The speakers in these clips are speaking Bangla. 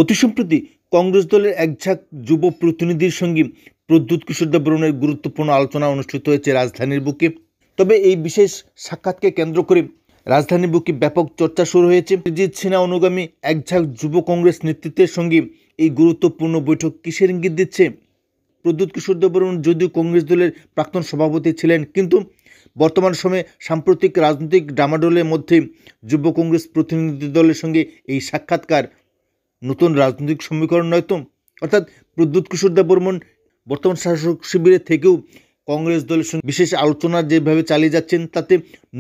অতি সম্প্রতি কংগ্রেস দলের একঝাঁক যুব প্রতিনিধির সঙ্গে প্রদ্যুৎ কিশোর দেববর্মণের গুরুত্বপূর্ণ আলোচনা অনুষ্ঠিত হয়েছে রাজধানীর বুকে। তবে এই বিশেষ সাক্ষাৎকে কেন্দ্র করে রাজধানীর বুকে ব্যাপক চর্চা শুরু হয়েছে। অরিজিৎ সিনহা অনুগামী একঝাঁক যুব কংগ্রেস নেতৃত্বের সঙ্গে এই গুরুত্বপূর্ণ বৈঠক কিসের ইঙ্গিত দিচ্ছে? প্রদ্যুৎ কিশোর দেববর্মণ যদিও কংগ্রেস দলের প্রাক্তন সভাপতি ছিলেন, কিন্তু বর্তমান সময়ে সাম্প্রতিক রাজনৈতিক ডামাডোলের মধ্যে যুব কংগ্রেস প্রতিনিধি দলের সঙ্গে এই সাক্ষাৎকার নতুন রাজনৈতিক সমীকরণ নয় তো? অর্থাৎ প্রদ্যুৎ কিশোর দেববর্মণ বর্তমান শাসক শিবিরে থেকেও কংগ্রেস দলের সঙ্গে বিশেষ আলোচনা যেভাবে চালিয়ে যাচ্ছেন, তাতে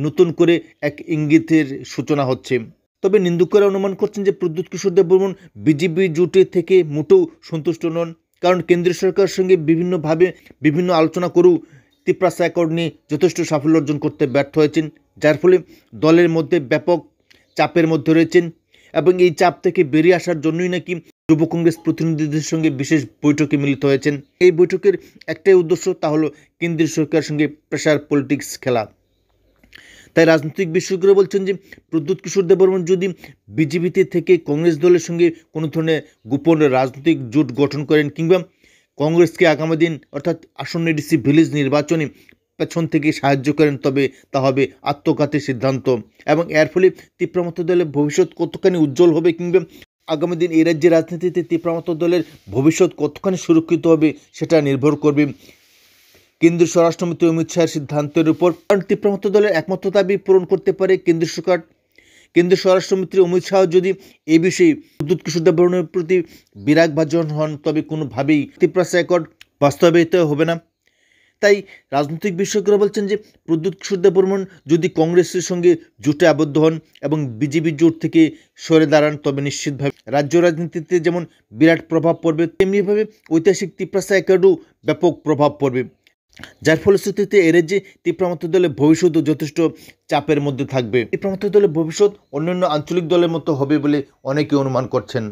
নতুন করে এক ইঙ্গিতের সূচনা হচ্ছে। তবে নিন্দুকেরা অনুমান করছেন যে প্রদ্যুৎ কিশোর দেববর্মণ বিজেপি জোটে থেকে মোটেও সন্তুষ্ট নন, কারণ কেন্দ্রীয় সরকারের সঙ্গে বিভিন্নভাবে বিভিন্ন আলোচনা করেও তিপ্রাসা অ্যাকর্ড নিয়ে যথেষ্ট সাফল্য অর্জন করতে ব্যর্থ হয়েছেন, যার ফলে দলের মধ্যে ব্যাপক চাপের মধ্যে রয়েছেন এবং এই চাপ থেকে বেরিয়ে আসার জন্যই নাকি যুব কংগ্রেস প্রতিনিধিদের সঙ্গে বিশেষ বৈঠকে মিলিত হয়েছেন। এই বৈঠকের একটাই উদ্দেশ্য, তা হলো কেন্দ্রীয় সরকারের সঙ্গে প্রেশার পলিটিক্স খেলা। তাই রাজনৈতিক বিশেষজ্ঞরা বলছেন যে প্রদ্যুৎ কিশোর দেববর্মণ যদি বিজেপিতে থেকে কংগ্রেস দলের সঙ্গে কোনো ধরনের গোপন রাজনৈতিক জোট গঠন করেন, কিংবা কংগ্রেসকে আগামী দিন অর্থাৎ আসন্ন ডিসি ভিলেজ নির্বাচনে পেছন থেকে সাহায্য করেন, তবে তা হবে আত্মঘাতী সিদ্ধান্ত এবং এর ফলে তীব্রমত দলের ভবিষ্যৎ কতখানি উজ্জ্বল হবে, কিংবা আগামী দিন এই রাজ্যের রাজনীতিতে তীব্রমত দলের ভবিষ্যৎ কতখানি সুরক্ষিত হবে, সেটা নির্ভর করবে কেন্দ্রীয় স্বরাষ্ট্রমন্ত্রী অমিত শাহের সিদ্ধান্তের উপর। কারণ তীব্রমত দলের একমাত্র দাবি পূরণ করতে পারে কেন্দ্রীয় সরকার। কেন্দ্রীয় স্বরাষ্ট্রমন্ত্রী অমিত শাহ যদি এই বিষয়ে প্রদ্যুৎ কিশোর দেববর্মণের প্রতি বিরাগভাজন হন, তবে কোনোভাবেই তিপ্রাসা অ্যাকর্ড বাস্তবায়িত হবে না। তাই রাজনৈতিক বিশেষজ্ঞরা বলছেন যে প্রদ্যুৎ কিশোর দেববর্মণ যদি কংগ্রেসের সঙ্গে জোটে আবদ্ধ হন এবং বিজেপি জোট থেকে সরে দাঁড়ান, তবে নিশ্চিতভাবে রাজ্য রাজনীতিতে যেমন বিরাট প্রভাব পড়বে, তেমনিভাবে ঐতিহাসিক তিপ্রাসা অ্যাকর্ডও ব্যাপক প্রভাব পড়বে, যার ফলশ্রুতিতে এর যে তীব্রমত দলের ভবিষ্যৎও যথেষ্ট চাপের মধ্যে থাকবে। তীব্রমত দলের ভবিষ্যৎ অন্যান্য আঞ্চলিক দলের মতো হবে বলে অনেকে অনুমান করছেন।